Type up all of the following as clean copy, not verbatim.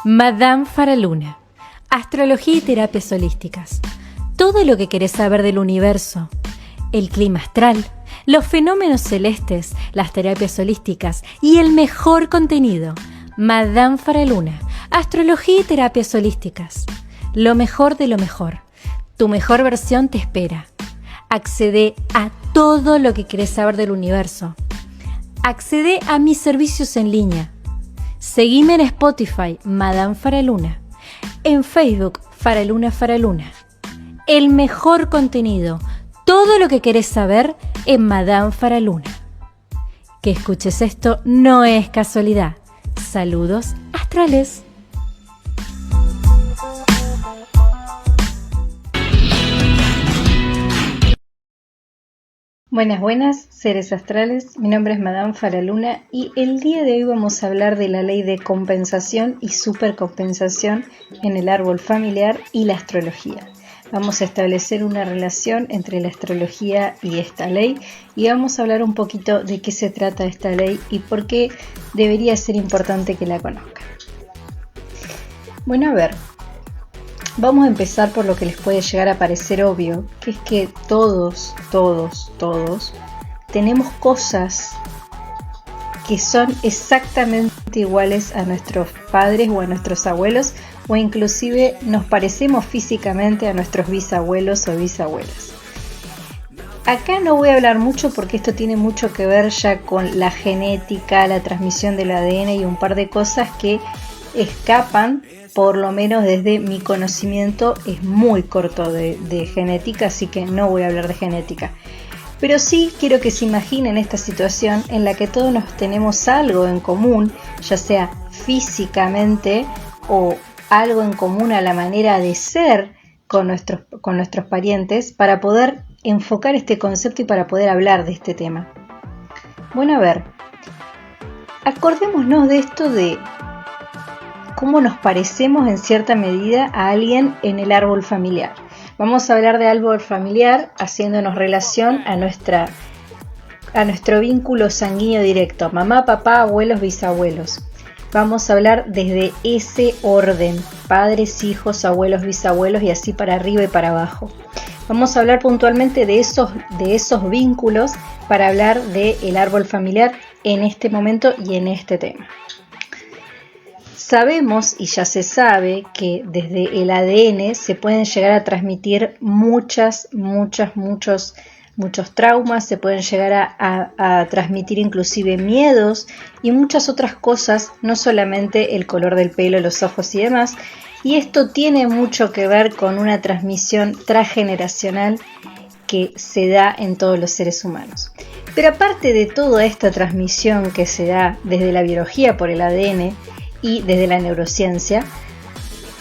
Madame Faraluna, astrología y terapias holísticas. Todo lo que querés saber del universo, el clima astral, los fenómenos celestes, las terapias holísticas y el mejor contenido. Madame Faraluna, astrología y terapias holísticas. Lo mejor de lo mejor. Tu mejor versión te espera. Accede a todo lo que querés saber del universo. Accede a mis servicios en línea. Seguime en Spotify, Madame Faraluna. En Facebook, Faraluna. El mejor contenido, todo lo que querés saber en Madame Faraluna. Que escuches esto no es casualidad. Saludos astrales. Buenas, seres astrales. Mi nombre es Madame Faraluna y el día de hoy vamos a hablar de la ley de compensación y supercompensación en el árbol familiar y la astrología. Vamos a establecer una relación entre la astrología y esta ley y vamos a hablar un poquito de qué se trata esta ley y por qué debería ser importante que la conozcan. Bueno, a ver. Vamos a empezar por lo que les puede llegar a parecer obvio, que es que todos tenemos cosas que son exactamente iguales a nuestros padres o a nuestros abuelos, o inclusive nos parecemos físicamente a nuestros bisabuelos o bisabuelas. Acá no voy a hablar mucho porque esto tiene mucho que ver ya con la genética, la transmisión del ADN y un par de cosas que escapan. Por lo menos desde mi conocimiento es muy corto de genética, así que no voy a hablar de genética. Pero sí quiero que se imaginen esta situación en la que todos nos tenemos algo en común, ya sea físicamente o algo en común a la manera de ser con nuestros parientes, para poder enfocar este concepto y para poder hablar de este tema. Bueno, a ver, acordémonos de esto de cómo nos parecemos en cierta medida a alguien en el árbol familiar. Vamos a hablar de árbol familiar haciéndonos relación a nuestro vínculo sanguíneo directo, mamá, papá, abuelos, bisabuelos. Vamos a hablar desde ese orden, padres, hijos, abuelos, bisabuelos y así para arriba y para abajo. Vamos a hablar puntualmente de esos vínculos para hablar del árbol familiar en este momento y en este tema. Sabemos y ya se sabe que desde el ADN se pueden llegar a transmitir muchos traumas, se pueden llegar a transmitir inclusive miedos y muchas otras cosas, no solamente el color del pelo, los ojos y demás. Y esto tiene mucho que ver con una transmisión transgeneracional que se da en todos los seres humanos. Pero aparte de toda esta transmisión que se da desde la biología por el ADN, y desde la neurociencia,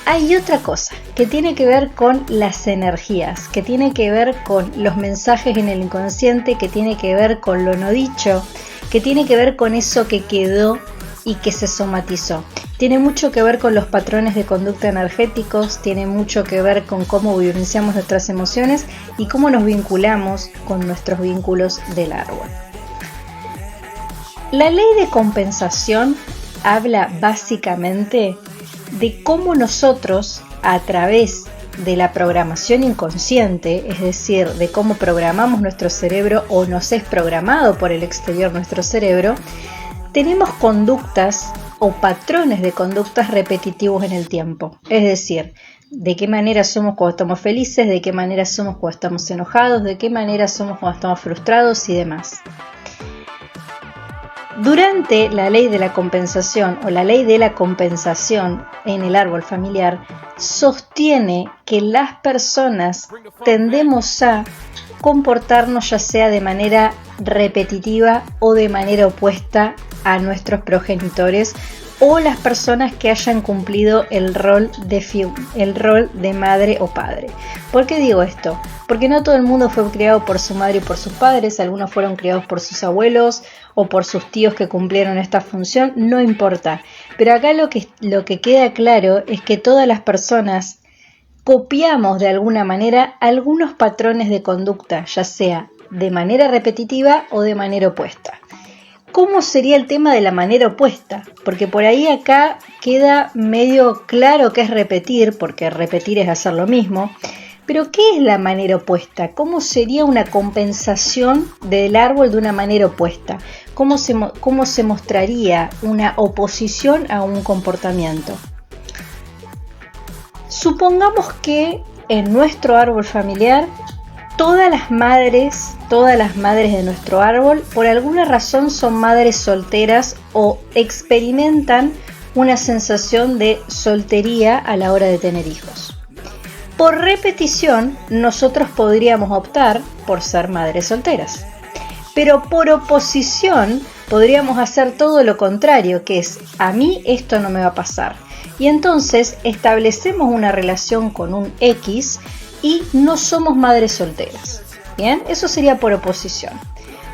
hay otra cosa que tiene que ver con las energías, que tiene que ver con los mensajes en el inconsciente, que tiene que ver con lo no dicho, que tiene que ver con eso que quedó y que se somatizó. Tiene mucho que ver con los patrones de conducta energéticos, tiene mucho que ver con cómo vivenciamos nuestras emociones y cómo nos vinculamos con nuestros vínculos del árbol. La ley de compensación habla básicamente de cómo nosotros, a través de la programación inconsciente, es decir, de cómo programamos nuestro cerebro o nos es programado por el exterior nuestro cerebro, tenemos conductas o patrones de conductas repetitivos en el tiempo. Es decir, de qué manera somos cuando estamos felices, de qué manera somos cuando estamos enojados, de qué manera somos cuando estamos frustrados y demás. Durante la ley de la compensación o la ley de la compensación en el árbol familiar, sostiene que las personas tendemos a comportarnos ya sea de manera repetitiva o de manera opuesta a nuestros progenitores o las personas que hayan cumplido el rol de madre o padre. ¿Por qué digo esto? Porque no todo el mundo fue criado por su madre y por sus padres, algunos fueron criados por sus abuelos o por sus tíos que cumplieron esta función, no importa. Pero acá lo que queda claro es que todas las personas copiamos de alguna manera algunos patrones de conducta, ya sea de manera repetitiva o de manera opuesta. ¿Cómo sería el tema de la manera opuesta? Porque por ahí acá queda medio claro que es repetir, porque repetir es hacer lo mismo. Pero ¿qué es la manera opuesta? ¿Cómo sería una compensación del árbol de una manera opuesta? ¿Cómo se mostraría una oposición a un comportamiento? Supongamos que en nuestro árbol familiar todas las madres de nuestro árbol por alguna razón son madres solteras o experimentan una sensación de soltería a la hora de tener hijos. Por repetición, nosotros podríamos optar por ser madres solteras. Pero por oposición, podríamos hacer todo lo contrario, que es, a mí esto no me va a pasar. Y entonces establecemos una relación con un X y no somos madres solteras. Bien, eso sería por oposición.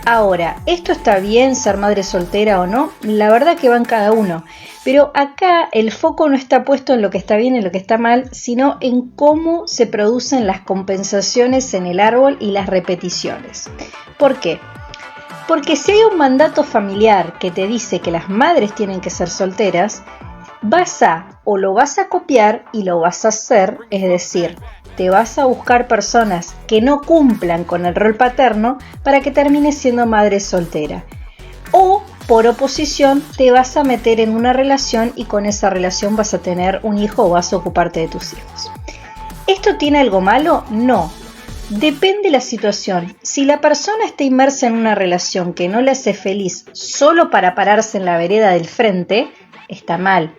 Ahora, ¿esto está bien ser madre soltera o no? La verdad que va en cada uno. Pero acá el foco no está puesto en lo que está bien y en lo que está mal, sino en cómo se producen las compensaciones en el árbol y las repeticiones. ¿Por qué? Porque si hay un mandato familiar que te dice que las madres tienen que ser solteras, lo vas a copiar y lo vas a hacer, es decir, te vas a buscar personas que no cumplan con el rol paterno para que termines siendo madre soltera. O, por oposición, te vas a meter en una relación y con esa relación vas a tener un hijo o vas a ocuparte de tus hijos. ¿Esto tiene algo malo? No. Depende de la situación. Si la persona está inmersa en una relación que no le hace feliz solo para pararse en la vereda del frente, está mal.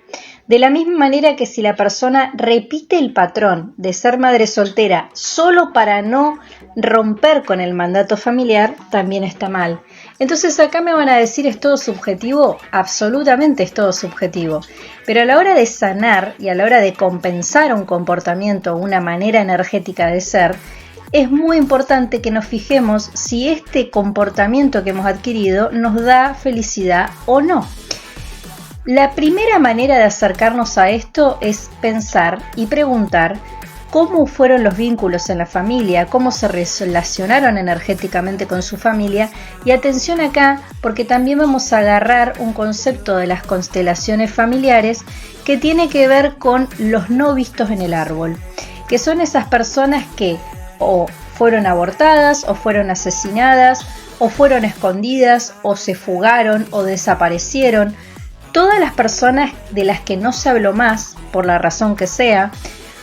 De la misma manera que si la persona repite el patrón de ser madre soltera solo para no romper con el mandato familiar, también está mal. Entonces acá me van a decir, ¿es todo subjetivo? Absolutamente es todo subjetivo. Pero a la hora de sanar y a la hora de compensar un comportamiento o una manera energética de ser, es muy importante que nos fijemos si este comportamiento que hemos adquirido nos da felicidad o no. La primera manera de acercarnos a esto es pensar y preguntar cómo fueron los vínculos en la familia, cómo se relacionaron energéticamente con su familia. Y atención acá, porque también vamos a agarrar un concepto de las constelaciones familiares que tiene que ver con los no vistos en el árbol, que son esas personas que o fueron abortadas, o fueron asesinadas, o fueron escondidas, o se fugaron, o desaparecieron. Todas las personas de las que no se habló más, por la razón que sea,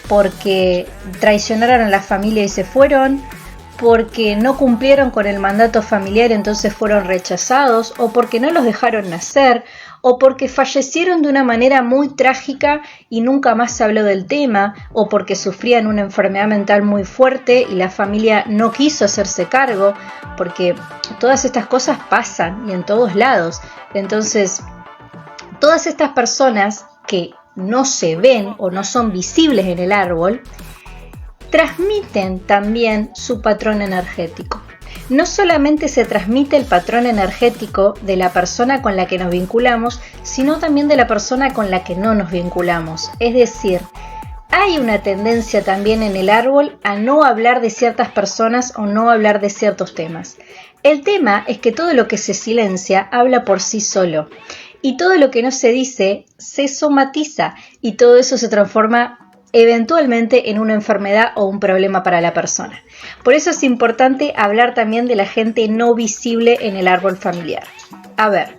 porque traicionaron a la familia y se fueron, porque no cumplieron con el mandato familiar, entonces fueron rechazados, o porque no los dejaron nacer, o porque fallecieron de una manera muy trágica y nunca más se habló del tema, o porque sufrían una enfermedad mental muy fuerte y la familia no quiso hacerse cargo, porque todas estas cosas pasan y en todos lados. Entonces, todas estas personas que no se ven o no son visibles en el árbol, transmiten también su patrón energético. No solamente se transmite el patrón energético de la persona con la que nos vinculamos, sino también de la persona con la que no nos vinculamos. Es decir, hay una tendencia también en el árbol a no hablar de ciertas personas o no hablar de ciertos temas. El tema es que todo lo que se silencia habla por sí solo. Y todo lo que no se dice se somatiza y todo eso se transforma eventualmente en una enfermedad o un problema para la persona. Por eso es importante hablar también de la gente no visible en el árbol familiar. A ver,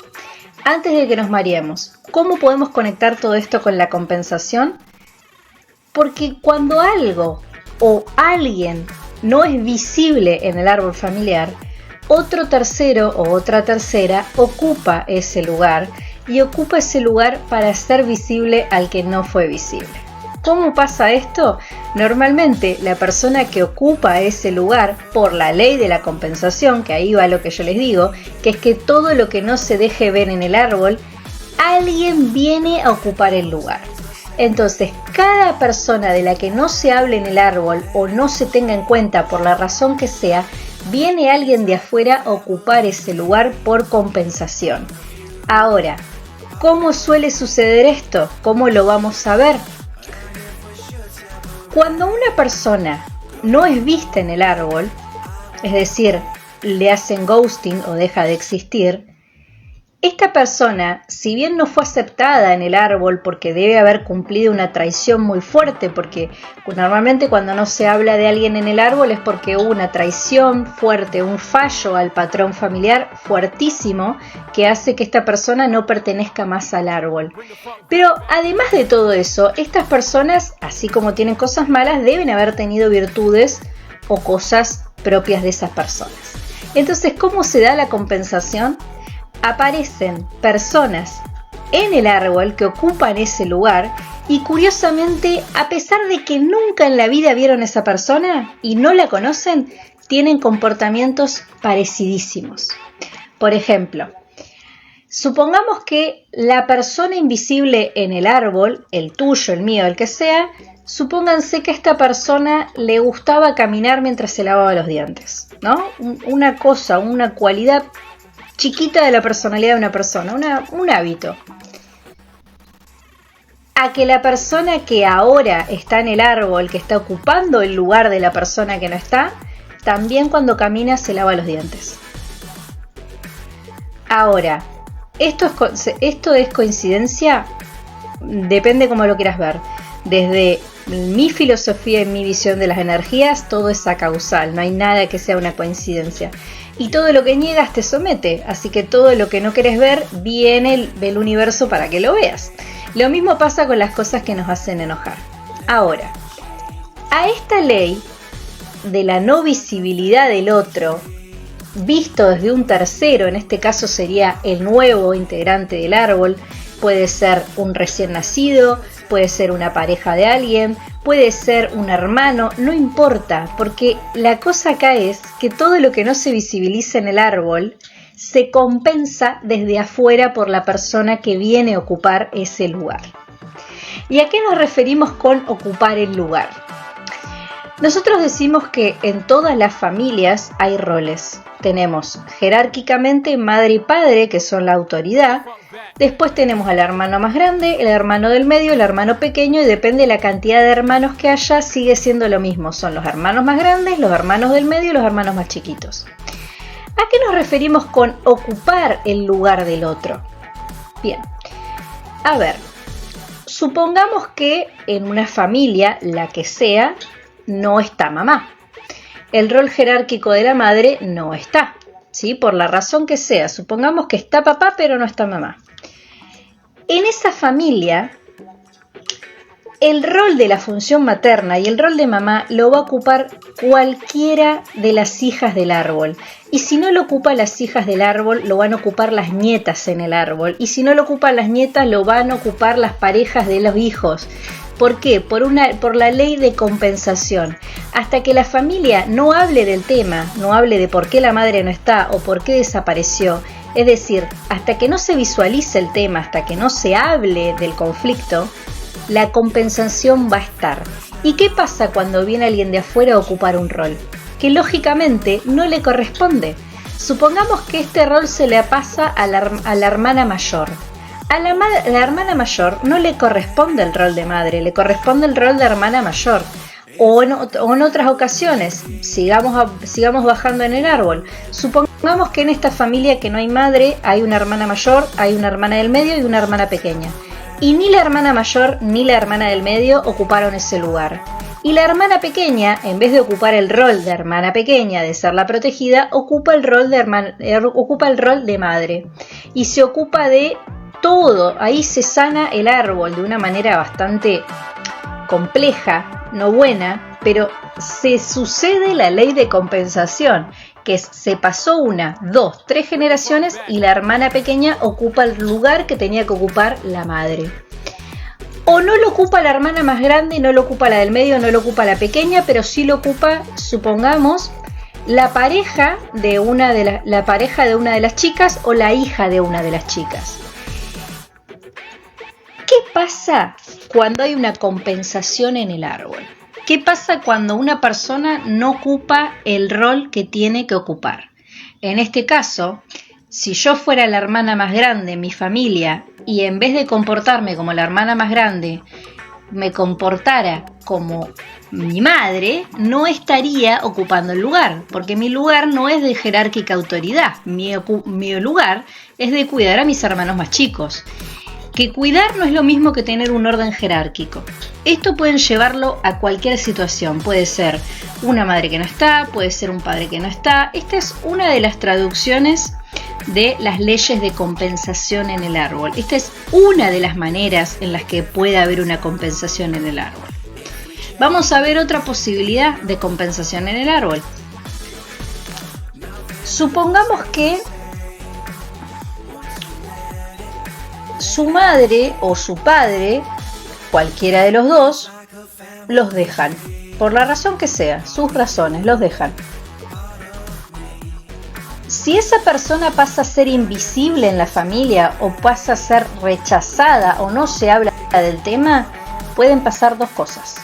antes de que nos mareemos, ¿cómo podemos conectar todo esto con la compensación? Porque cuando algo o alguien no es visible en el árbol familiar, otro tercero o otra tercera ocupa ese lugar y ocupa ese lugar para ser visible al que no fue visible. ¿Cómo pasa esto? Normalmente la persona que ocupa ese lugar por la ley de la compensación, que ahí va lo que yo les digo, que es que todo lo que no se deje ver en el árbol, alguien viene a ocupar el lugar. Entonces, cada persona de la que no se hable en el árbol o no se tenga en cuenta por la razón que sea, viene alguien de afuera a ocupar ese lugar por compensación. Ahora, ¿cómo suele suceder esto? ¿Cómo lo vamos a ver? Cuando una persona no es vista en el árbol, es decir, le hacen ghosting o deja de existir, esta persona, si bien no fue aceptada en el árbol porque debe haber cumplido una traición muy fuerte, porque normalmente cuando no se habla de alguien en el árbol es porque hubo una traición fuerte, un fallo al patrón familiar fuertísimo que hace que esta persona no pertenezca más al árbol. Pero además de todo eso, estas personas, así como tienen cosas malas, deben haber tenido virtudes o cosas propias de esas personas. Entonces, ¿cómo se da la compensación? Aparecen personas en el árbol que ocupan ese lugar y curiosamente, a pesar de que nunca en la vida vieron a esa persona y no la conocen, tienen comportamientos parecidísimos. Por ejemplo, supongamos que la persona invisible en el árbol, el tuyo, el mío, el que sea, supónganse que a esta persona le gustaba caminar mientras se lavaba los dientes, ¿no? Una cosa, una cualidad chiquita de la personalidad de una persona, un hábito. A que la persona que ahora está en el árbol, que está ocupando el lugar de la persona que no está, también cuando camina se lava los dientes. Ahora, ¿esto es coincidencia? Depende cómo lo quieras ver. Desde mi filosofía y mi visión de las energías, todo es acausal, no hay nada que sea una coincidencia. Y todo lo que niegas te somete, así que todo lo que no querés ver viene del universo para que lo veas. Lo mismo pasa con las cosas que nos hacen enojar. Ahora, a esta ley de la no visibilidad del otro, visto desde un tercero, en este caso sería el nuevo integrante del árbol, puede ser un recién nacido, puede ser una pareja de alguien, puede ser un hermano, no importa, porque la cosa acá es que todo lo que no se visibiliza en el árbol se compensa desde afuera por la persona que viene a ocupar ese lugar. ¿Y a qué nos referimos con ocupar el lugar? Nosotros decimos que en todas las familias hay roles. Tenemos jerárquicamente madre y padre, que son la autoridad. Después tenemos al hermano más grande, el hermano del medio, el hermano pequeño, y depende de la cantidad de hermanos que haya, sigue siendo lo mismo. Son los hermanos más grandes, los hermanos del medio y los hermanos más chiquitos. ¿A qué nos referimos con ocupar el lugar del otro? Bien, a ver, supongamos que en una familia, la que sea, no está mamá. El rol jerárquico de la madre no está, ¿sí? Por la razón que sea. Supongamos que está papá, pero no está mamá. En esa familia, el rol de la función materna y el rol de mamá lo va a ocupar cualquiera de las hijas del árbol. Y si no lo ocupan las hijas del árbol, lo van a ocupar las nietas en el árbol. Y si no lo ocupan las nietas, lo van a ocupar las parejas de los hijos. ¿Por qué? Por la ley de compensación. Hasta que la familia no hable del tema, no hable de por qué la madre no está o por qué desapareció, es decir, hasta que no se visualice el tema, hasta que no se hable del conflicto, la compensación va a estar. ¿Y qué pasa cuando viene alguien de afuera a ocupar un rol? Que lógicamente no le corresponde. Supongamos que este rol se le pasa a la hermana mayor. A la hermana mayor no le corresponde el rol de madre, le corresponde el rol de hermana mayor. O en otras ocasiones, sigamos bajando en el árbol. Supongamos que en esta familia que no hay madre, hay una hermana mayor, hay una hermana del medio y una hermana pequeña. Y ni la hermana mayor ni la hermana del medio ocuparon ese lugar. Y la hermana pequeña, en vez de ocupar el rol de hermana pequeña, de ser la protegida, ocupa el rol de madre. Y se ocupa de todo, ahí se sana el árbol de una manera bastante compleja, no buena, pero se sucede la ley de compensación, que se pasó 1, 2, 3 generaciones y la hermana pequeña ocupa el lugar que tenía que ocupar la madre. O no lo ocupa la hermana más grande, no lo ocupa la del medio, no lo ocupa la pequeña, pero sí lo ocupa, supongamos, la pareja de una de las chicas o la hija de una de las chicas. ¿Qué pasa cuando hay una compensación en el árbol? ¿Qué pasa cuando una persona no ocupa el rol que tiene que ocupar? En este caso, si yo fuera la hermana más grande en mi familia y en vez de comportarme como la hermana más grande, me comportara como mi madre, no estaría ocupando el lugar, porque mi lugar no es de jerárquica autoridad, mi lugar es de cuidar a mis hermanos más chicos. Que cuidar no es lo mismo que tener un orden jerárquico. Esto pueden llevarlo a cualquier situación. Puede ser una madre que no está, puede ser un padre que no está. Esta es una de las traducciones de las leyes de compensación en el árbol. Esta es una de las maneras en las que puede haber una compensación en el árbol. Vamos a ver otra posibilidad de compensación en el árbol. Supongamos que su madre o su padre, cualquiera de los dos, los dejan. Por la razón que sea, sus razones, los dejan. Si esa persona pasa a ser invisible en la familia o pasa a ser rechazada o no se habla del tema, pueden pasar dos cosas.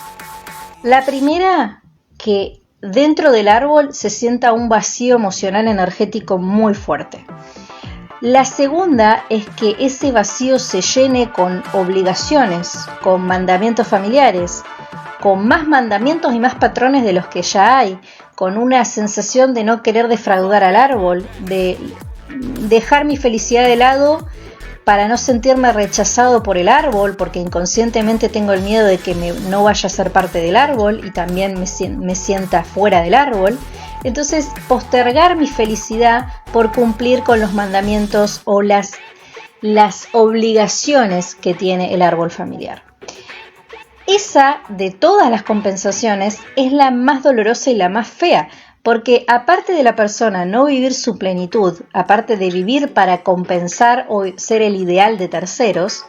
La primera, que dentro del árbol se sienta un vacío emocional energético muy fuerte. La segunda es que ese vacío se llene con obligaciones, con mandamientos familiares, con más mandamientos y más patrones de los que ya hay, con una sensación de no querer defraudar al árbol, de dejar mi felicidad de lado para no sentirme rechazado por el árbol, porque inconscientemente tengo el miedo de que no vaya a ser parte del árbol y también me sienta fuera del árbol. Entonces, postergar mi felicidad por cumplir con los mandamientos o las obligaciones que tiene el árbol familiar. Esa, de todas las compensaciones, es la más dolorosa y la más fea, porque aparte de la persona no vivir su plenitud, aparte de vivir para compensar o ser el ideal de terceros,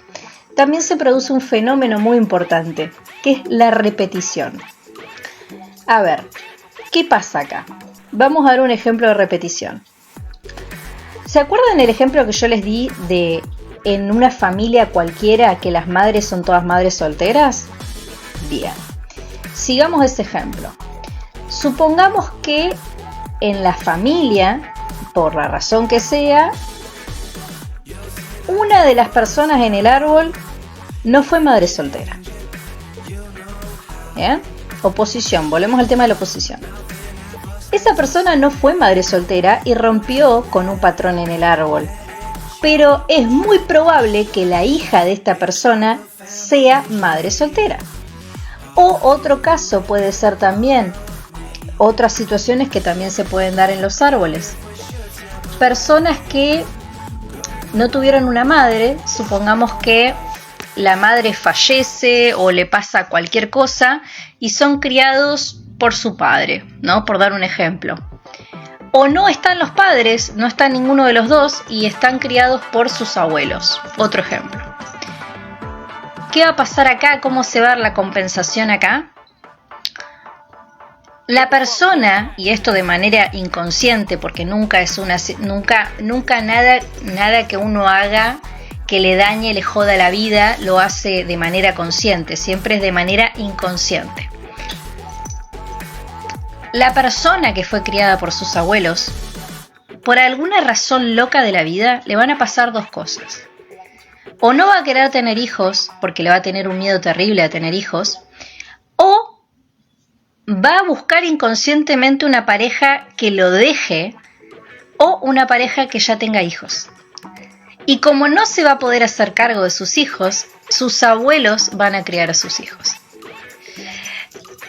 también se produce un fenómeno muy importante, que es la repetición. A ver, ¿qué pasa acá? Vamos a dar un ejemplo de repetición. ¿Se acuerdan el ejemplo que yo les di de en una familia cualquiera que las madres son todas madres solteras? Bien, sigamos ese ejemplo. Supongamos que en la familia, por la razón que sea, una de las personas en el árbol no fue madre soltera. ¿Bien? Oposición, volvemos al tema de la oposición. Esa persona no fue madre soltera y rompió con un patrón en el árbol. Pero es muy probable que la hija de esta persona sea madre soltera. O otro caso puede ser también, otras situaciones que también se pueden dar en los árboles. Personas que no tuvieron una madre, supongamos que la madre fallece o le pasa cualquier cosa y son criados por su padre, ¿no? Por dar un ejemplo. O no están los padres, no está ninguno de los dos y están criados por sus abuelos. Otro ejemplo. ¿Qué va a pasar acá? ¿Cómo se va a dar la compensación acá? La persona, y esto de manera inconsciente, porque nunca nada que uno haga que le dañe, le joda la vida, lo hace de manera consciente, siempre es de manera inconsciente. La persona que fue criada por sus abuelos, por alguna razón loca de la vida, le van a pasar dos cosas. O no va a querer tener hijos, porque le va a tener un miedo terrible a tener hijos, o va a buscar inconscientemente una pareja que lo deje, o una pareja que ya tenga hijos. Y como no se va a poder hacer cargo de sus hijos, sus abuelos van a criar a sus hijos.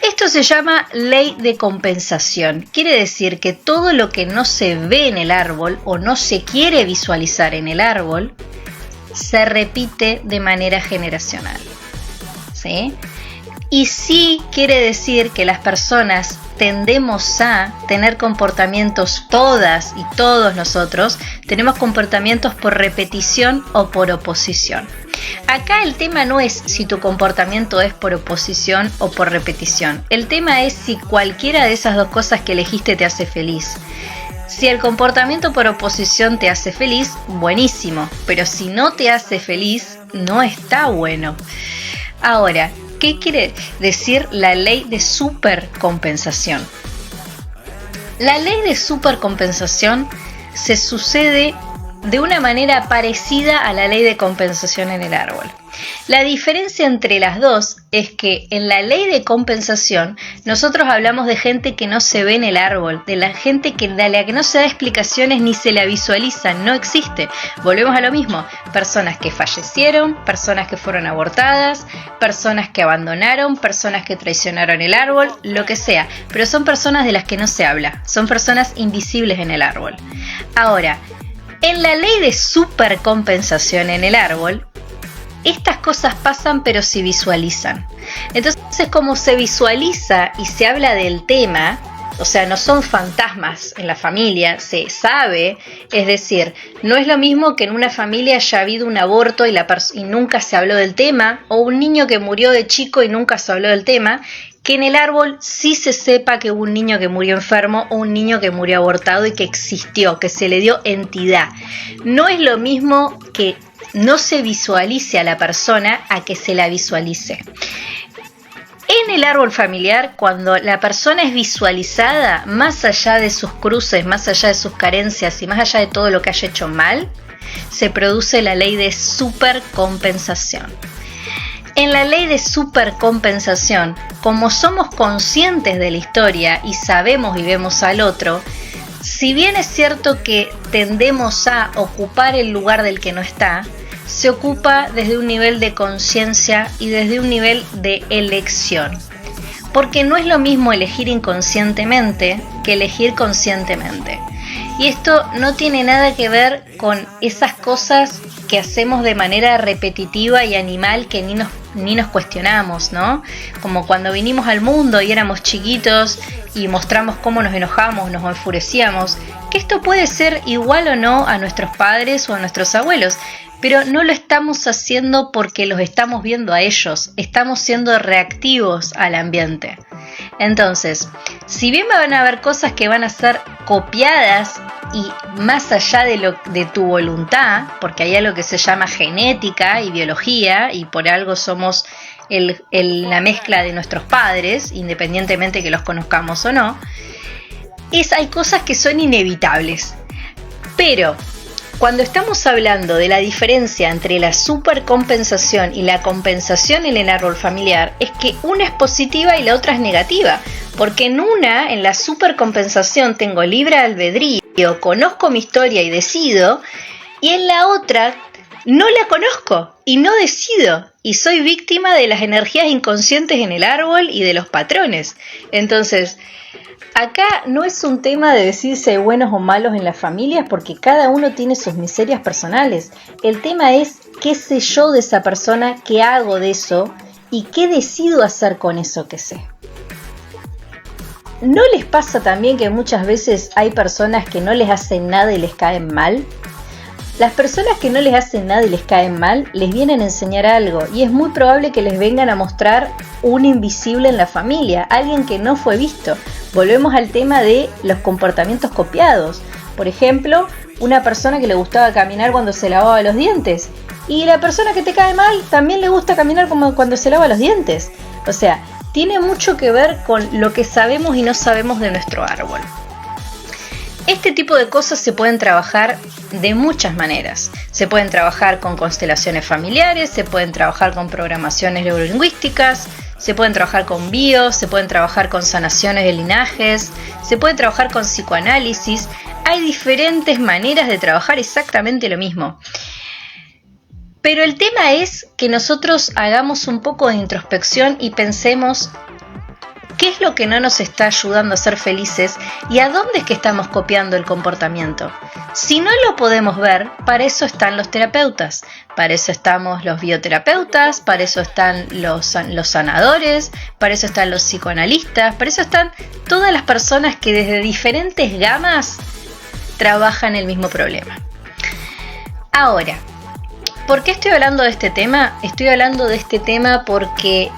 Esto se llama ley de compensación. Quiere decir que todo lo que no se ve en el árbol o no se quiere visualizar en el árbol, se repite de manera generacional. ¿Sí? Y sí quiere decir que las personas tendemos a tener comportamientos, todas y todos nosotros, tenemos comportamientos por repetición o por oposición. Acá el tema no es si tu comportamiento es por oposición o por repetición. El tema es si cualquiera de esas dos cosas que elegiste te hace feliz. Si el comportamiento por oposición te hace feliz, buenísimo. Pero si no te hace feliz, no está bueno. Ahora, ¿qué quiere decir la ley de supercompensación? La ley de supercompensación se sucede de una manera parecida a la ley de compensación en el árbol. La diferencia entre las dos es que en la ley de compensación nosotros hablamos de gente que no se ve en el árbol, de la gente que a la que no se da explicaciones ni se la visualiza, no existe. Volvemos a lo mismo, personas que fallecieron, personas que fueron abortadas, personas que abandonaron, personas que traicionaron el árbol, lo que sea, pero son personas de las que no se habla, son personas invisibles en el árbol. Ahora, en la ley de supercompensación en el árbol, estas cosas pasan pero se visualizan. Entonces, como se visualiza y se habla del tema, o sea, no son fantasmas en la familia, se sabe, es decir, no es lo mismo que en una familia haya habido un aborto y nunca se habló del tema, o un niño que murió de chico y nunca se habló del tema, que en el árbol sí se sepa que hubo un niño que murió enfermo o un niño que murió abortado y que existió, que se le dio entidad. No es lo mismo que no se visualice a la persona a que se la visualice. En el árbol familiar, cuando la persona es visualizada, más allá de sus cruces, más allá de sus carencias y más allá de todo lo que haya hecho mal, se produce la ley de supercompensación. En la ley de supercompensación, como somos conscientes de la historia y sabemos y vemos al otro, si bien es cierto que tendemos a ocupar el lugar del que no está, se ocupa desde un nivel de conciencia y desde un nivel de elección. Porque no es lo mismo elegir inconscientemente que elegir conscientemente. Y esto no tiene nada que ver con esas cosas que hacemos de manera repetitiva y animal que ni nos cuestionamos, ¿no? Como cuando vinimos al mundo y éramos chiquitos y mostramos cómo nos enojamos, nos enfurecíamos, que esto puede ser igual o no a nuestros padres o a nuestros abuelos, pero no lo estamos haciendo porque los estamos viendo a ellos, estamos siendo reactivos al ambiente. Entonces, si bien van a haber cosas que van a ser copiadas y más allá de tu voluntad, porque hay algo que se llama genética y biología y por algo somos la mezcla de nuestros padres, independientemente que los conozcamos o no, hay cosas que son inevitables. Pero cuando estamos hablando de la diferencia entre la supercompensación y la compensación en el árbol familiar, es que una es positiva y la otra es negativa. Porque en la supercompensación tengo libre albedrío, conozco mi historia y decido, y en la otra no la conozco y no decido. Y soy víctima de las energías inconscientes en el árbol y de los patrones. Entonces, acá no es un tema de decir si hay buenos o malos en las familias, porque cada uno tiene sus miserias personales. El tema es qué sé yo de esa persona, qué hago de eso y qué decido hacer con eso que sé. ¿No les pasa también que muchas veces hay personas que no les hacen nada y les caen mal? Las personas que no les hacen nada y les caen mal, les vienen a enseñar algo y es muy probable que les vengan a mostrar un invisible en la familia, alguien que no fue visto. Volvemos al tema de los comportamientos copiados. Por ejemplo, una persona que le gustaba caminar cuando se lavaba los dientes y la persona que te cae mal también le gusta caminar como cuando se lava los dientes. O sea, tiene mucho que ver con lo que sabemos y no sabemos de nuestro árbol. Este tipo de cosas se pueden trabajar de muchas maneras. Se pueden trabajar con constelaciones familiares, se pueden trabajar con programaciones neurolingüísticas, se pueden trabajar con bios, se pueden trabajar con sanaciones de linajes, se puede trabajar con psicoanálisis. Hay diferentes maneras de trabajar exactamente lo mismo. Pero el tema es que nosotros hagamos un poco de introspección y pensemos qué es lo que no nos está ayudando a ser felices y a dónde es que estamos copiando el comportamiento. Si no lo podemos ver, para eso están los terapeutas, para eso estamos los bioterapeutas, para eso están los sanadores, para eso están los psicoanalistas, para eso están todas las personas que desde diferentes gamas trabajan el mismo problema. Ahora, ¿Por qué estoy hablando de este tema? Estoy hablando de este tema porque,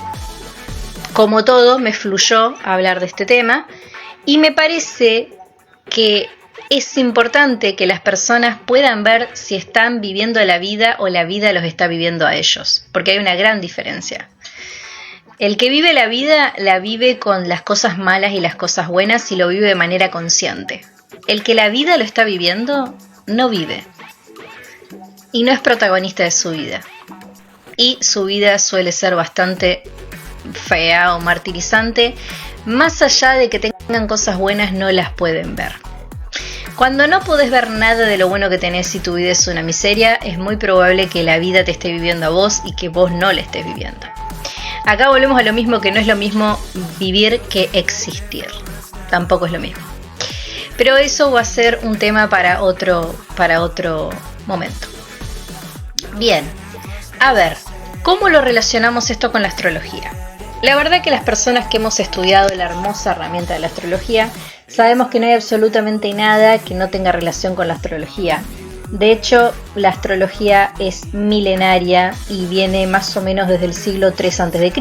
como todo, me fluyó hablar de este tema y me parece que es importante que las personas puedan ver si están viviendo la vida o la vida los está viviendo a ellos, porque hay una gran diferencia. El que vive la vida la vive con las cosas malas y las cosas buenas y lo vive de manera consciente. El que la vida lo está viviendo no vive y no es protagonista de su vida. Y su vida suele ser bastante fea o martirizante. Más allá de que tengan cosas buenas, no las pueden ver. Cuando no podés ver nada de lo bueno que tenés y tu vida es una miseria, es muy probable que la vida te esté viviendo a vos y que vos no la estés viviendo. Acá volvemos a lo mismo, que no es lo mismo vivir que existir. Tampoco es lo mismo. Pero eso va a ser un tema para otro momento. Bien, a ver, ¿cómo lo relacionamos esto con la astrología? La verdad que las personas que hemos estudiado la hermosa herramienta de la astrología sabemos que no hay absolutamente nada que no tenga relación con la astrología. De hecho, la astrología es milenaria y viene más o menos desde el siglo III a.C.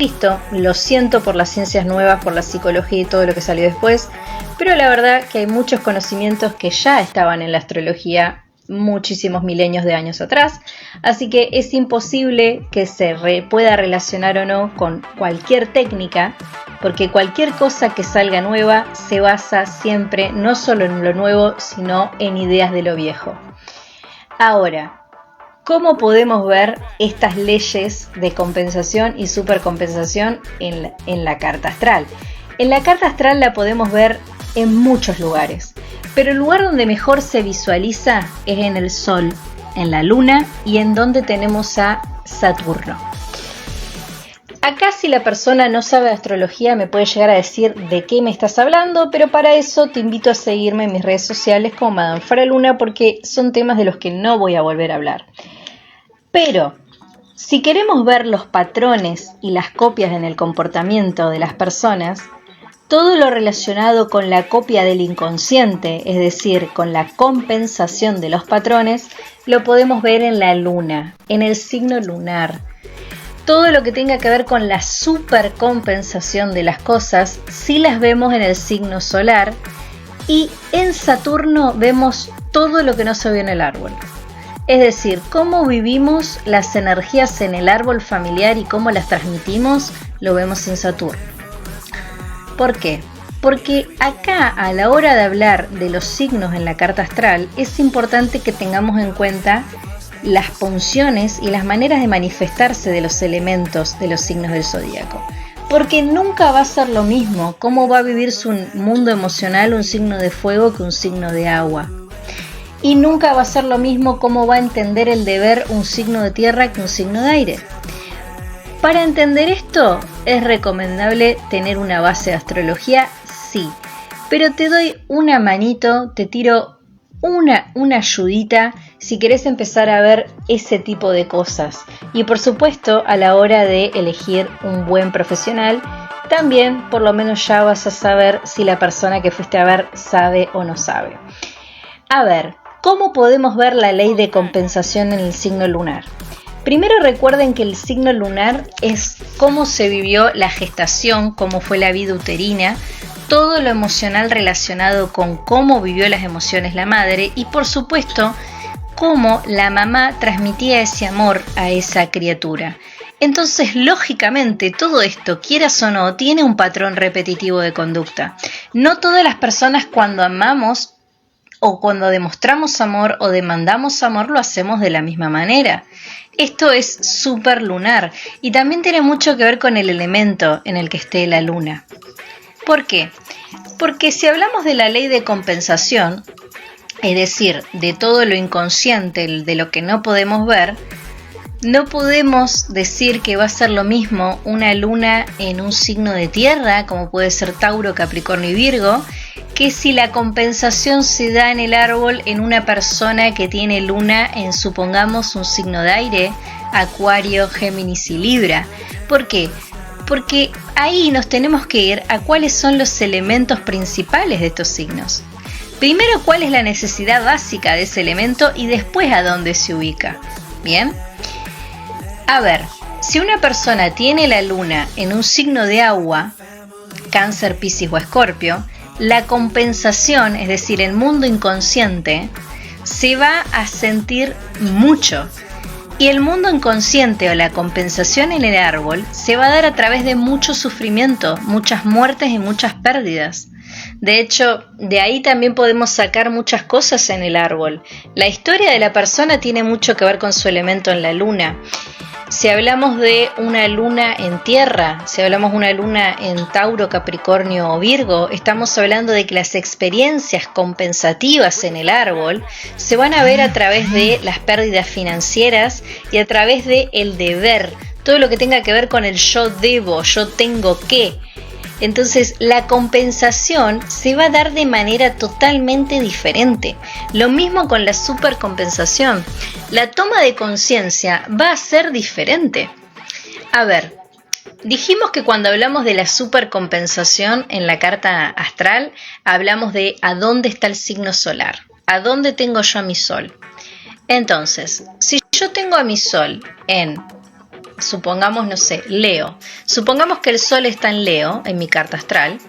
Lo siento por las ciencias nuevas, por la psicología y todo lo que salió después, pero la verdad que hay muchos conocimientos que ya estaban en la astrología muchísimos milenios de años atrás, así que es imposible que se pueda relacionar o no con cualquier técnica, porque cualquier cosa que salga nueva se basa siempre no solo en lo nuevo, sino en ideas de lo viejo. Ahora, ¿cómo podemos ver estas leyes de compensación y supercompensación en la carta astral? En la carta astral la podemos ver en muchos lugares, pero el lugar donde mejor se visualiza es en el Sol, en la Luna y en donde tenemos a Saturno. Acá, si la persona no sabe de astrología, me puede llegar a decir de qué me estás hablando, pero para eso te invito a seguirme en mis redes sociales como Madame Faraluna, porque son temas de los que no voy a volver a hablar. Pero, si queremos ver los patrones y las copias en el comportamiento de las personas, todo lo relacionado con la copia del inconsciente, es decir, con la compensación de los patrones, lo podemos ver en la luna, en el signo lunar. Todo lo que tenga que ver con la supercompensación de las cosas, sí las vemos en el signo solar, y en Saturno vemos todo lo que no se ve en el árbol. Es decir, cómo vivimos las energías en el árbol familiar y cómo las transmitimos, lo vemos en Saturno. ¿Por qué? Porque acá, a la hora de hablar de los signos en la carta astral, es importante que tengamos en cuenta las funciones y las maneras de manifestarse de los elementos de los signos del zodíaco. Porque nunca va a ser lo mismo cómo va a vivir su mundo emocional un signo de fuego que un signo de agua. Y nunca va a ser lo mismo cómo va a entender el deber un signo de tierra que un signo de aire. Para entender esto, es recomendable tener una base de astrología, sí. Pero te doy una manito, te tiro una ayudita si querés empezar a ver ese tipo de cosas. Y por supuesto, a la hora de elegir un buen profesional, también por lo menos ya vas a saber si la persona que fuiste a ver sabe o no sabe. A ver, ¿cómo podemos ver la ley de compensación en el signo lunar? Primero recuerden que el signo lunar es cómo se vivió la gestación, cómo fue la vida uterina, todo lo emocional relacionado con cómo vivió las emociones la madre y por supuesto cómo la mamá transmitía ese amor a esa criatura. Entonces, lógicamente, todo esto, quieras o no, tiene un patrón repetitivo de conducta. No todas las personas cuando amamos o cuando demostramos amor o demandamos amor lo hacemos de la misma manera. Esto es súper lunar y también tiene mucho que ver con el elemento en el que esté la luna. ¿Por qué? Porque si hablamos de la ley de compensación, es decir, de todo lo inconsciente, de lo que no podemos ver, no podemos decir que va a ser lo mismo una luna en un signo de tierra, como puede ser Tauro, Capricornio y Virgo, que si la compensación se da en el árbol en una persona que tiene luna en, supongamos, un signo de aire, Acuario, Géminis y Libra. ¿Por qué? Porque ahí nos tenemos que ir a cuáles son los elementos principales de estos signos. Primero, cuál es la necesidad básica de ese elemento y después a dónde se ubica. ¿Bien? A ver, si una persona tiene la luna en un signo de agua, Cáncer, Piscis o Escorpio, la compensación, es decir, el mundo inconsciente, se va a sentir mucho. Y el mundo inconsciente o la compensación en el árbol se va a dar a través de mucho sufrimiento, muchas muertes y muchas pérdidas. De hecho, de ahí también podemos sacar muchas cosas en el árbol. La historia de la persona tiene mucho que ver con su elemento en la luna. Si hablamos de una luna en tierra, si hablamos de una luna en Tauro, Capricornio o Virgo, estamos hablando de que las experiencias compensativas en el árbol se van a ver a través de las pérdidas financieras y a través de el deber, todo lo que tenga que ver con el yo debo, yo tengo que. Entonces la compensación se va a dar de manera totalmente diferente. Lo mismo con la supercompensación. La toma de conciencia va a ser diferente. A ver, dijimos que cuando hablamos de la supercompensación en la carta astral, hablamos de a dónde está el signo solar, a dónde tengo yo a mi sol. Entonces, si yo tengo a mi sol en, supongamos, no sé, Leo. Supongamos que el sol está en Leo, en mi carta astral.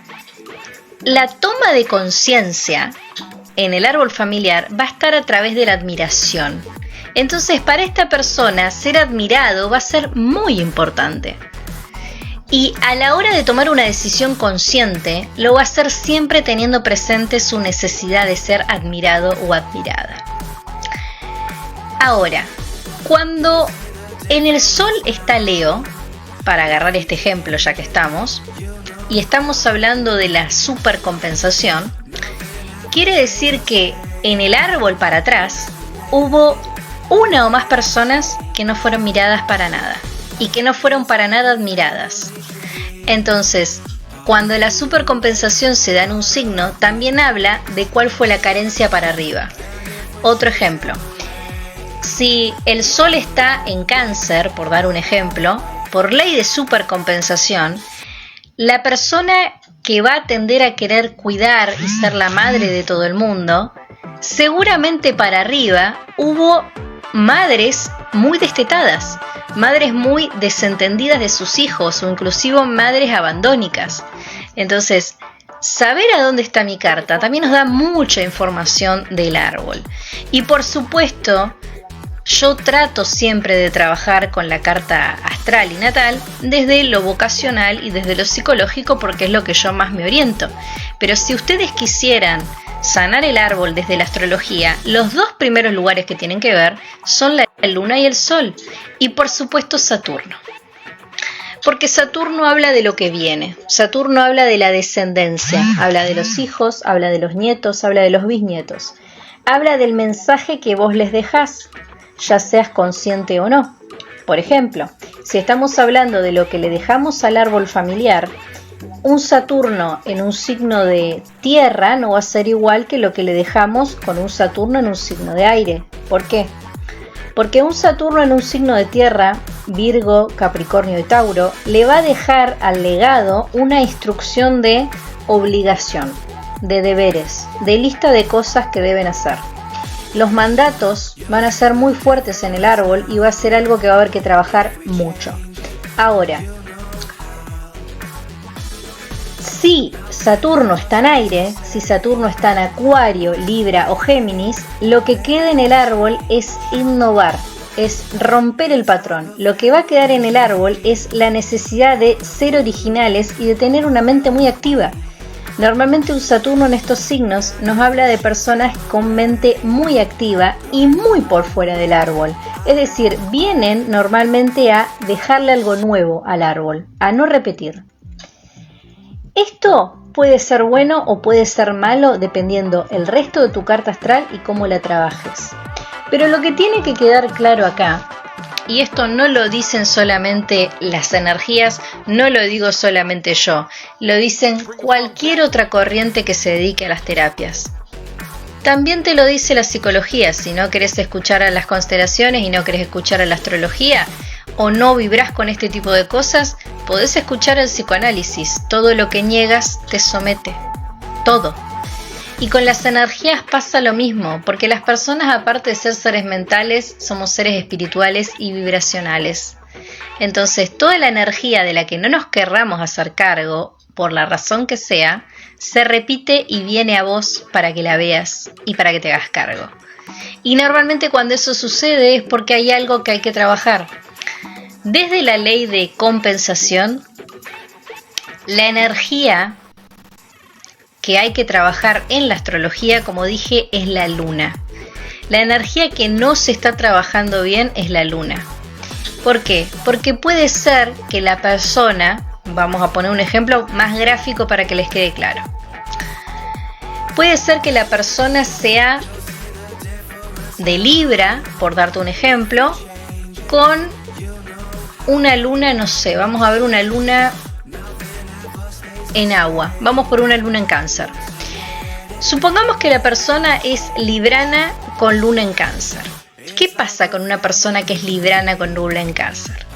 La toma de conciencia en el árbol familiar va a estar a través de la admiración. Entonces, para esta persona, ser admirado va a ser muy importante. Y a la hora de tomar una decisión consciente, lo va a hacer siempre teniendo presente su necesidad de ser admirado o admirada. Ahora, cuando en el sol está Leo, para agarrar este ejemplo ya que estamos, y estamos hablando de la supercompensación, quiere decir que en el árbol para atrás hubo una o más personas que no fueron miradas para nada y que no fueron para nada admiradas. Entonces, cuando la supercompensación se da en un signo, también habla de cuál fue la carencia para arriba. Otro ejemplo. Si el sol está en Cáncer, por dar un ejemplo, por ley de supercompensación, la persona que va a tender a querer cuidar y ser la madre de todo el mundo, seguramente para arriba hubo madres muy destetadas, madres muy desentendidas de sus hijos o inclusive madres abandónicas. Entonces, saber a dónde está mi carta también nos da mucha información del árbol. Y por supuesto, yo trato siempre de trabajar con la carta astral y natal desde lo vocacional y desde lo psicológico porque es lo que yo más me oriento. Pero si ustedes quisieran sanar el árbol desde la astrología, los dos primeros lugares que tienen que ver son la luna y el sol. Y por supuesto Saturno. Porque Saturno habla de lo que viene. Saturno habla de la descendencia, habla de los hijos, habla de los nietos, habla de los bisnietos. Habla del mensaje que vos les dejás, ya seas consciente o no. Por ejemplo, si estamos hablando de lo que le dejamos al árbol familiar, un Saturno en un signo de tierra no va a ser igual que lo que le dejamos con un Saturno en un signo de aire. ¿Por qué? Porque un Saturno en un signo de tierra, Virgo, Capricornio y Tauro, le va a dejar al legado una instrucción de obligación, de deberes, de lista de cosas que deben hacer. Los mandatos van a ser muy fuertes en el árbol y va a ser algo que va a haber que trabajar mucho. Ahora, si Saturno está en aire, si Saturno está en Acuario, Libra o Géminis, lo que queda en el árbol es innovar, es romper el patrón. Lo que va a quedar en el árbol es la necesidad de ser originales y de tener una mente muy activa. Normalmente un Saturno en estos signos nos habla de personas con mente muy activa y muy por fuera del árbol. Es decir, vienen normalmente a dejarle algo nuevo al árbol, a no repetir. Esto puede ser bueno o puede ser malo dependiendo el resto de tu carta astral y cómo la trabajes. Pero lo que tiene que quedar claro acá, y esto no lo dicen solamente las energías, no lo digo solamente yo, lo dicen cualquier otra corriente que se dedique a las terapias. También te lo dice la psicología. Si no querés escuchar a las constelaciones y no querés escuchar a la astrología o no vibrás con este tipo de cosas, podés escuchar el psicoanálisis. Todo lo que niegas te somete. Todo. Y con las energías pasa lo mismo, porque las personas, aparte de ser seres mentales, somos seres espirituales y vibracionales. Entonces, toda la energía de la que no nos querramos hacer cargo, por la razón que sea, se repite y viene a vos para que la veas y para que te hagas cargo. Y normalmente cuando eso sucede es porque hay algo que hay que trabajar. Desde la ley de compensación, la energía que hay que trabajar en la astrología, como dije, es la luna. La energía que no se está trabajando bien es la luna. ¿Por qué? Porque puede ser que la persona, vamos a poner un ejemplo más gráfico para que les quede claro. Puede ser que la persona sea de Libra, por darte un ejemplo, con una luna, no sé, vamos a ver una luna en agua, vamos por una luna en Cáncer. Supongamos que la persona es librana con luna en Cáncer. ¿Qué pasa con una persona que es librana con luna en Cáncer?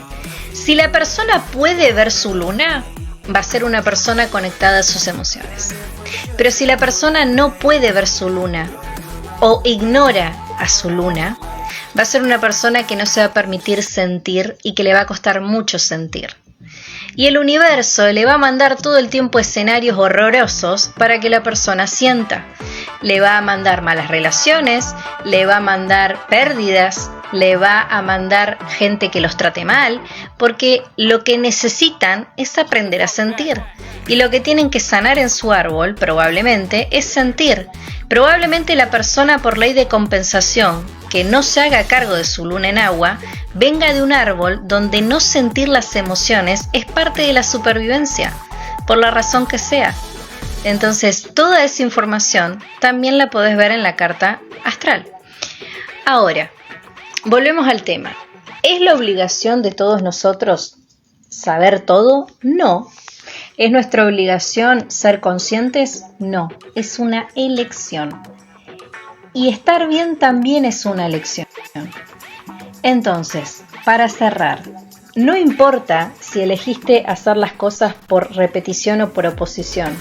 Si la persona puede ver su luna, va a ser una persona conectada a sus emociones. Pero si la persona no puede ver su luna o ignora a su luna, va a ser una persona que no se va a permitir sentir y que le va a costar mucho sentir. Y el universo le va a mandar todo el tiempo escenarios horrorosos para que la persona sienta. Le va a mandar malas relaciones, le va a mandar pérdidas, le va a mandar gente que los trate mal, porque lo que necesitan es aprender a sentir. Y lo que tienen que sanar en su árbol, probablemente, es sentir. Probablemente la persona, por ley de compensación, que no se haga cargo de su luna en agua, venga de un árbol donde no sentir las emociones es parte de la supervivencia, por la razón que sea. Entonces, toda esa información también la podés ver en la carta astral. Ahora, volvemos al tema. ¿Es la obligación de todos nosotros saber todo? No. ¿Es nuestra obligación ser conscientes? No. Es una elección. Y estar bien también es una elección. Entonces, para cerrar, no importa si elegiste hacer las cosas por repetición o por oposición.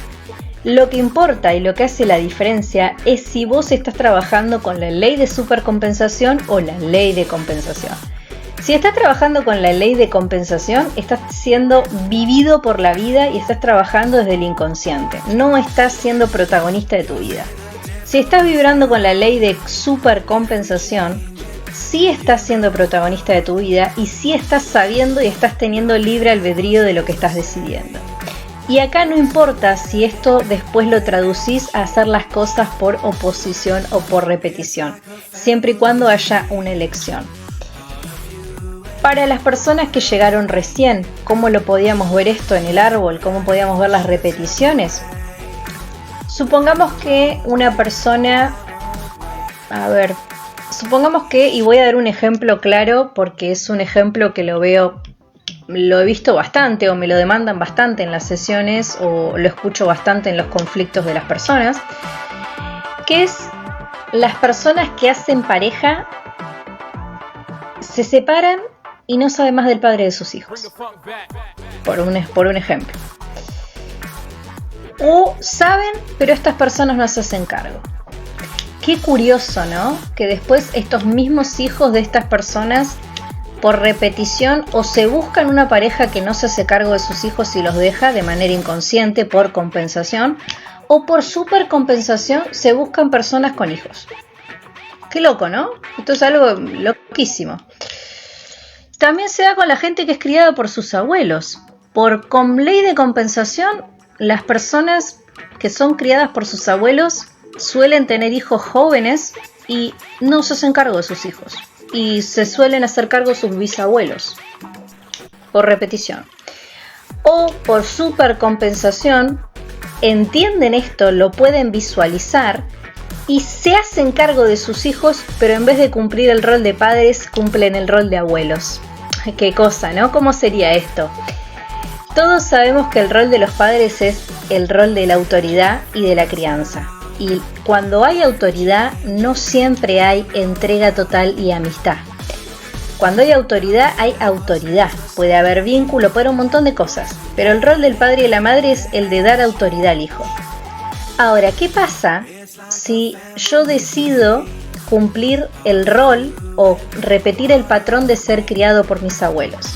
Lo que importa y lo que hace la diferencia es si vos estás trabajando con la ley de supercompensación o la ley de compensación. Si estás trabajando con la ley de compensación, estás siendo vivido por la vida y estás trabajando desde el inconsciente. No estás siendo protagonista de tu vida. Si estás vibrando con la ley de supercompensación, sí estás siendo protagonista de tu vida y sí estás sabiendo y estás teniendo libre albedrío de lo que estás decidiendo. Y acá no importa si esto después lo traducís a hacer las cosas por oposición o por repetición, siempre y cuando haya una elección. Para las personas que llegaron recién, ¿cómo lo podíamos ver esto en el árbol? ¿Cómo podíamos ver las repeticiones? Supongamos que una persona, supongamos que, y voy a dar un ejemplo claro porque es un ejemplo que lo he visto bastante o me lo demandan bastante en las sesiones o lo escucho bastante en los conflictos de las personas, que es las personas que hacen pareja, se separan y no saben más del padre de sus hijos, por un ejemplo. O saben, pero estas personas no se hacen cargo. Qué curioso, ¿no? Que después estos mismos hijos de estas personas, por repetición, o se buscan una pareja que no se hace cargo de sus hijos y los deja de manera inconsciente por compensación, o por supercompensación se buscan personas con hijos. Qué loco, ¿no? Esto es algo loquísimo. También se da con la gente que es criada por sus abuelos. Con ley de compensación, las personas que son criadas por sus abuelos suelen tener hijos jóvenes y no se hacen cargo de sus hijos. Y se suelen hacer cargo sus bisabuelos, por repetición. O por supercompensación, entienden esto, lo pueden visualizar y se hacen cargo de sus hijos, pero en vez de cumplir el rol de padres, cumplen el rol de abuelos. Qué cosa, ¿no? ¿Cómo sería esto? Todos sabemos que el rol de los padres es el rol de la autoridad y de la crianza. Y cuando hay autoridad, no siempre hay entrega total y amistad. Cuando hay autoridad, hay autoridad. Puede haber vínculo, puede haber un montón de cosas. Pero el rol del padre y de la madre es el de dar autoridad al hijo. Ahora, ¿qué pasa si yo decido cumplir el rol o repetir el patrón de ser criado por mis abuelos?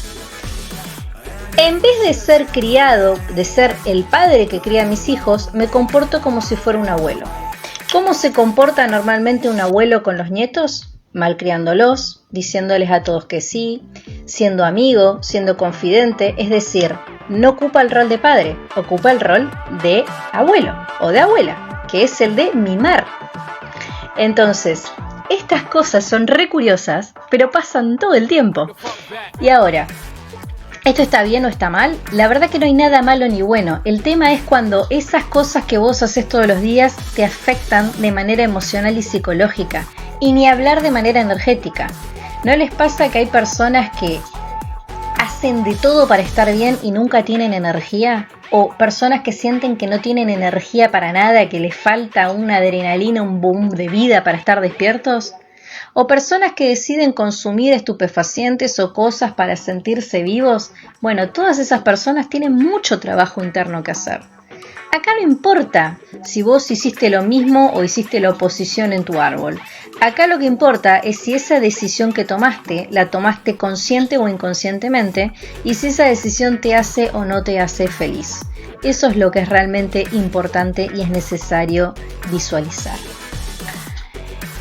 En vez de ser criado, de ser el padre que cría a mis hijos, me comporto como si fuera un abuelo. ¿Cómo se comporta normalmente un abuelo con los nietos? Malcriándolos, diciéndoles a todos que sí, siendo amigo, siendo confidente, es decir, no ocupa el rol de padre, ocupa el rol de abuelo o de abuela, que es el de mimar. Entonces, estas cosas son re curiosas, pero pasan todo el tiempo. Y ahora, ¿esto está bien o está mal? La verdad que no hay nada malo ni bueno. El tema es cuando esas cosas que vos haces todos los días te afectan de manera emocional y psicológica. Y ni hablar de manera energética. ¿No les pasa que hay personas que hacen de todo para estar bien y nunca tienen energía? O personas que sienten que no tienen energía para nada, que les falta una adrenalina, un boom de vida para estar despiertos. O personas que deciden consumir estupefacientes o cosas para sentirse vivos. Bueno, todas esas personas tienen mucho trabajo interno que hacer. Acá no importa si vos hiciste lo mismo o hiciste la oposición en tu árbol. Acá lo que importa es si esa decisión que tomaste, la tomaste consciente o inconscientemente, y si esa decisión te hace o no te hace feliz. Eso es lo que es realmente importante y es necesario visualizar.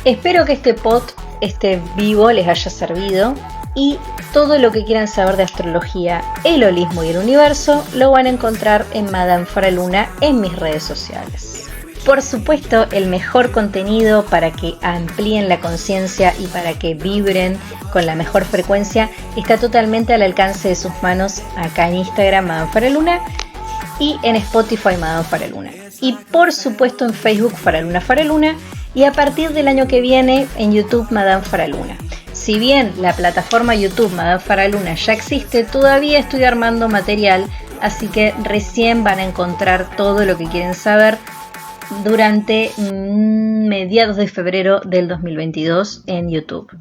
Espero que este vivo les haya servido y todo lo que quieran saber de astrología, el holismo y el universo lo van a encontrar en Madame Faraluna en mis redes sociales. Por supuesto, el mejor contenido para que amplíen la conciencia y para que vibren con la mejor frecuencia está totalmente al alcance de sus manos acá en Instagram Madame Faraluna y en Spotify Madame Faraluna. Y por supuesto en Facebook Faraluna Faraluna y a partir del año que viene en YouTube Madame Faraluna. Si bien la plataforma YouTube Madame Faraluna ya existe, todavía estoy armando material, así que recién van a encontrar todo lo que quieren saber durante mediados de febrero del 2022 en YouTube.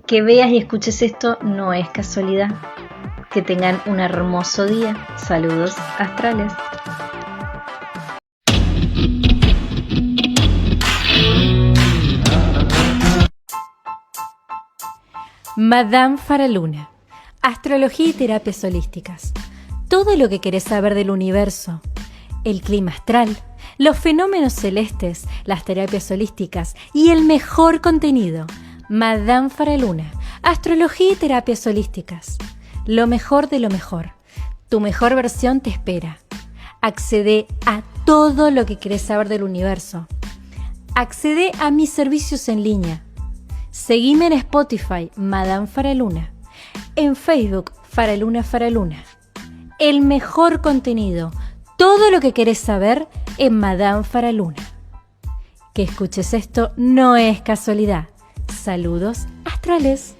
Que veas y escuches esto no es casualidad. Que tengan un hermoso día. Saludos astrales. Madame Faraluna, astrología y terapias holísticas. Todo lo que querés saber del universo, el clima astral, los fenómenos celestes, las terapias holísticas y el mejor contenido. Madame Faraluna, astrología y terapias holísticas. Lo mejor de lo mejor. Tu mejor versión te espera. Accede a todo lo que querés saber del universo. Accede a mis servicios en línea. Seguime en Spotify, Madame Faraluna. En Facebook, Faraluna Faraluna. El mejor contenido, todo lo que querés saber en Madame Faraluna. Que escuches esto no es casualidad. Saludos astrales.